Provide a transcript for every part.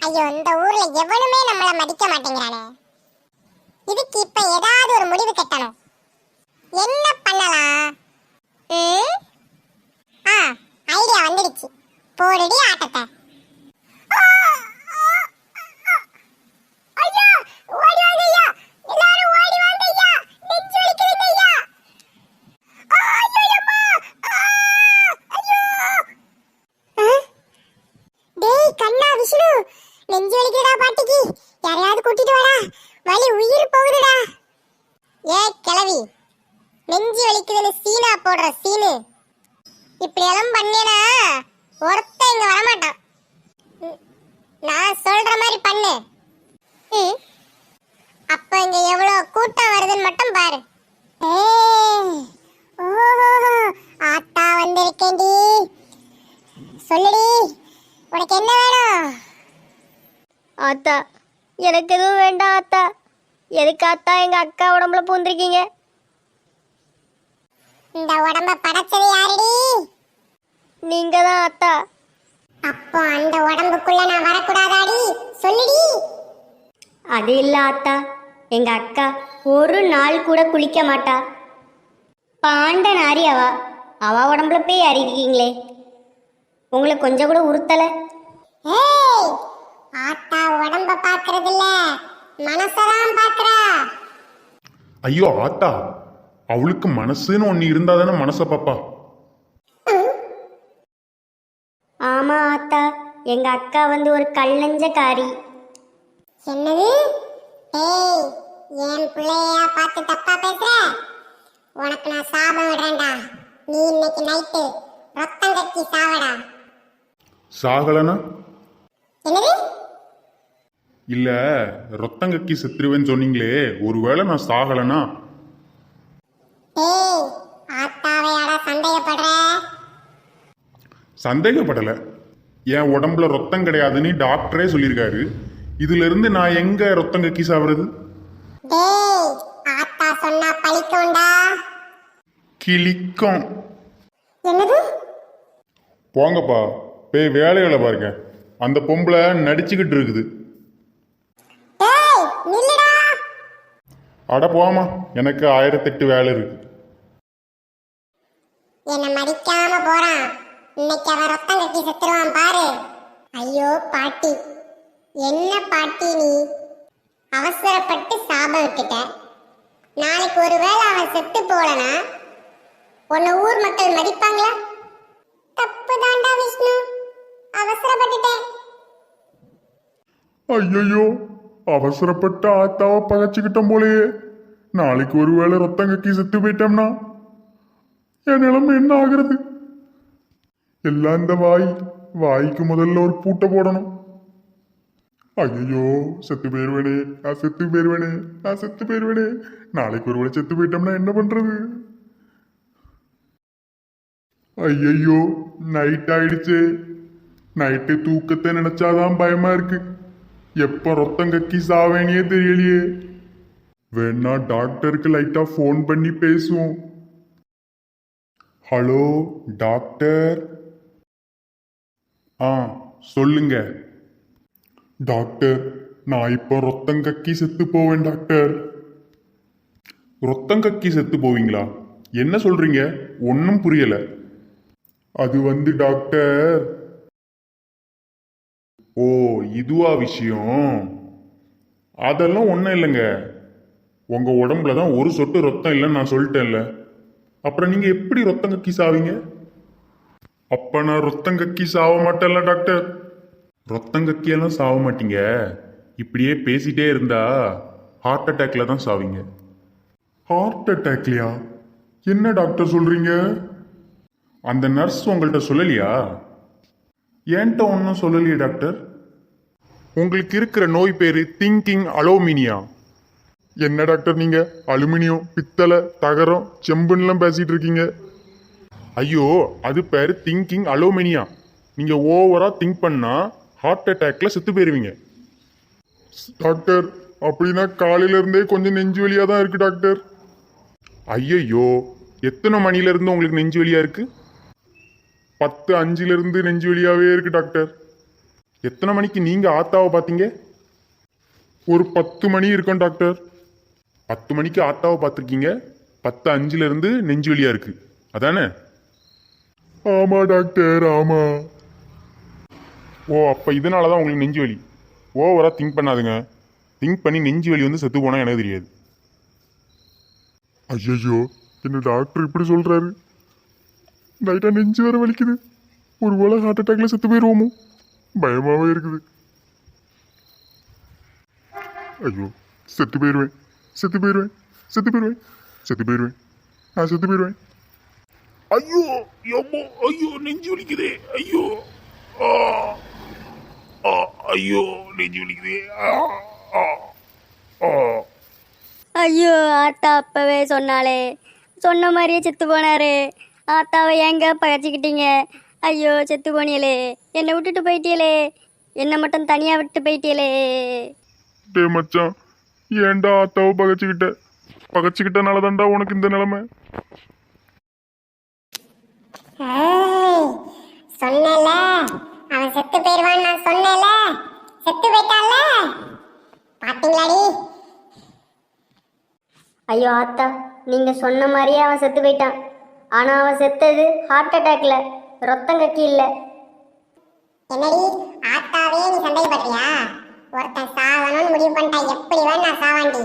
ஐயோ, இந்த ஊர்ல எவனுமே நம்மள மதிக்க மாட்டேங்கிறானே. இதுக்கு இப்ப ஏதாவது ஒரு முடிவு கட்டணும். என்ன பண்ணலாம்? ஐடியா வந்துடுச்சு. போடுடி ஆட்டத்தை. நெஞ்சு வலிக்குதுடா பாட்டிக்கு, யாரையாவது கூட்டிட்டு வாடா, வலி உயிர் போகுதுடா. ஏ கிழவி, நெஞ்சு வலிக்குதுன்னு சீனா போடுற சீனு இப்படி எல்லாம் பண்ணேனா ஒருத்த இங்க வரமாட்டான். நான் சொல்ற மாதிரி பண்ணு. அப்ப இங்க எவ்வளவு கூட்டம் வருதுன்னு மட்டும் பாரு. ஆத்தா வந்திருக்கேன்டி, சொல்லுடி, உனக்கு என்ன வேணும்? ஆத்தா, எனக்கு எதுவும் வேண்டாம் ஆத்தா. எதுக்கு ஆத்தா எங்க அக்கா உடம்புல பூந்திருக்கீங்க? இந்த உடம்ப படைச்சது யாருடி? நீங்க தான் ஆத்தா. அப்போ அந்த உடம்புக்குள்ள நான் வரக்கூடாதாடி? சொல்லுடி. அது இல்ல ஆத்தா, எங்க அக்கா ஒரு நாள் கூட குளிக்க மாட்டா. பாண்ட நாரி அவ உடம்புல போய் அறிவிக்கீங்களே, உங்களுக்கு கொஞ்சம் கூட உறுத்தல? ஏய், ஆத்தா உடம்ப பாக்குறது இல்ல, மனசதான் பாக்குறா. ஐயோ ஆத்தா, அவளுக்கு மனசுன்னு ஒண்ணு இருந்தா தானே மனச பாப்பா. ஆமா ஆத்தா, எங்க அக்கா வந்து ஒரு கல்லஞ்சக்காரி. என்னது? ஏய், என் பிள்ளையா பார்த்து தப்பா பேசுற? உனக்கு நான் சாபம் விடுறேன்டா. நீ இன்னைக்கு நைட்டு ரத்தம் கட்டி சாவடா. சாகலனா? என்னது? இல்ல, ரத்தங்கக்கி செத்துருவேன்னு சொன்னீங்களே, ஒருவேளை நான் சாகலனா? ஏய், ஆத்தாவையாடா சந்தேகப்படுற? சந்தேகப்படல. என் உடம்புல ரத்தம் கிடையாதுன்னு டாக்டரே சொல்லியிருக்காரு. இதுல இருந்து நான் எங்க ரத்தங்கக்கி சாவுறது? டேய், ஆத்தா சொன்னா பழிக்கும்டா. கிளிக்கும். என்னது? போங்கப்பா, போய் வேலைகளை பாருங்க. அந்த பொம்பளை நடிச்சுக்கிட்டு இருக்குது. டேய், நில்லுடா. அட போமா, எனக்கு 1008 வேலை இருக்கு. என்ன மதிக்காம போறான். இன்னைக்கு அவன் ரத்தம் கட்டி செத்துருவான் பாரு. ஐயோ பாட்டி, என்ன பாட்டி நீ அவசரப்பட்டு சாபம் விட்டுட்ட. நாளைக்கு ஒருவேளை அவன் செத்து போலனா உன்னை ஊர் மக்கள் மதிப்பாங்களா? தப்பு தாண்டா விஷ்ணு, அவசரப்பட்டுட்டேன். ஐயோ, அவசரப்பட்ட ஆத்தாவை பகைச்சுக்கிட்டோம் போலயே. நாளைக்கு ஒருவேளை ரத்தங்கக்கி செத்து போயிட்டோம்னா என் நிலைமை என்ன ஆகுறது? எல்லாம் இந்த வாய்க்கு முதல்ல ஒரு பூட்டை போடணும். ஐயோ, செத்து போயிருவேனே, நான் செத்து போயிருவேனே, நான் செத்து போயிருவேனே. நாளைக்கு ஒருவேளை செத்து போயிட்டோம்னா என்ன பண்றது? ஐயோ, நைட் ஆயிடுச்சு. நைட்டு தூக்கத்தை நினைச்சாதான் பயமா இருக்கு. எப்ப ரத்தங்கக்கி சாவேனியே தெரியலையே. வேணா டாக்டருக்கு லைட்டா ஃபோன் பண்ணி பேசுவோம். Hello doctor. சொல்லுங்க டாக்டர். நான் இப்போ ரத்தங்கக்கி செத்து போவேன் டாக்டர். ரத்தங்கக்கி செத்து போவீங்களா? என்ன சொல்றீங்க? ஒன்னும் புரியல. அது வந்து டாக்டர். ஓ, இதுவா விஷயம்? அதெல்லாம் ஒன்றும் இல்லைங்க. உங்க உடம்புல தான் ஒரு சொட்டு ரத்தம் இல்லைன்னு நான் சொல்லிட்டேன்ல. அப்புறம் நீங்க எப்படி ரத்தங்கக்கி சாவீங்க? அப்ப நான் ரத்தங்கக்கி சாவ மாட்டேன்ல டாக்டர். ரத்தங்கக்கியெல்லாம் சாவ மாட்டீங்க. இப்படியே பேசிட்டே இருந்தா ஹார்ட் அட்டாக்ல தான் சாவீங்க. ஹார்ட் அட்டாக்லையா? என்ன டாக்டர் சொல்றீங்க? அந்த நர்ஸ் உங்கள்கிட்ட சொல்லலையா? ஏன்ட்ட ஒன்றும் சொல்லலையே டாக்டர். உங்களுக்கு இருக்கிற நோய் பேரு திங்கிங் அலோமினியா. என்ன டாக்டர் நீங்க அலுமினியம், பித்தளை, தகரம், செம்புன்னெலாம் பேசிட்டு இருக்கீங்க? ஐயோ, அது பேரு திங்கிங் அலோமினியா. நீங்க ஓவரா திங்க் பண்ணா ஹார்ட் அட்டாக்ல செத்து போயிருவீங்க. டாக்டர், அப்படின்னா காலையில இருந்தே கொஞ்சம் நெஞ்சு வலியா தான் இருக்கு டாக்டர். ஐயோ, எத்தனை மணில இருந்து உங்களுக்கு நெஞ்சு வலியா இருக்கு? 10:05 நெஞ்சு வலியாவே இருக்கு டாக்டர். எத்தனை மணிக்கு நீங்க ஆத்தாவை பார்த்தீங்க? ஒரு 10 மணி இருக்கும் டாக்டர். 10 மணிக்கு ஆத்தாவை பார்த்துருக்கீங்க. 10:05 இருந்து நெஞ்சு வலியா இருக்கு, அதானே? ஆமா டாக்டர், ஆமா. ஓ, அப்ப இதனாலதான் உங்களுக்கு நெஞ்சு வலி. ஓவரா திங்க் பண்ணாதுங்க. திங்க் பண்ணி நெஞ்சு வலி வந்து செத்து போனா எனக்கு தெரியாது. ஐயோ, என்ன டாக்டர் இப்படி சொல்றாரு? நைட்டா நெஞ்சு வேற வலிக்குது. ஒரு வேளை ஹார்ட் அட்டாக்ல செத்து போயிருவோமோ, பயமாவே இருக்குது. ஐயோ, செத்து போயிருவேன், செத்து போயிருவேன், செத்து போயிருவேன், செத்து போயிருவேன், நான் செத்து போயிருவேன். ஐயோ எம்மோ, ஐயோ நெஞ்சு வலிக்குதே, ஐயோ, ஆ, ஆ, ஐயோ நெஞ்சு வலிக்குதே, ஆ, ஆ, ஆ. ஐயோ, ஆத்தா அப்பவே சொன்னாலே, சொன்ன மாதிரியே செத்து போனாரு. ஆத்தாவை ஏங்க பகச்சிக்கிட்டீங்க? ஐயோ, செத்து போனியலே, என்னை விட்டுட்டு போயிட்டியலே, என்னை மட்டும் தனியாக விட்டு போயிட்டியலே. டே மச்சான், ஏன்டா ஆத்தாவை பகச்சுக்கிட்ட? பகச்சுக்கிட்டனால தான்டா உனக்கு இந்த நிலைமை. ஏய், சொன்னேல அவன் செத்து போயிருவான்னு நான் சொன்னேல, செத்து போயிட்டான்ல, பாத்தீங்களாடி? ஐயோ ஆத்தா, நீங்கள் சொன்ன மாதிரியே அவன் செத்து போயிட்டான். ஆனால் அவன் செத்தது ஹார்ட் அட்டாக்ல, ரத்தம் கக்கி இல்லை. என்னடி ஆத்தாவே நீ சந்தேகப்படுறியா? ஒருத்தன் சாவணும்னு முடிவு பண்ணிட்டா எப்படி வேணா சாவாண்டி.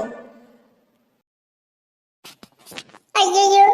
ஐயோ,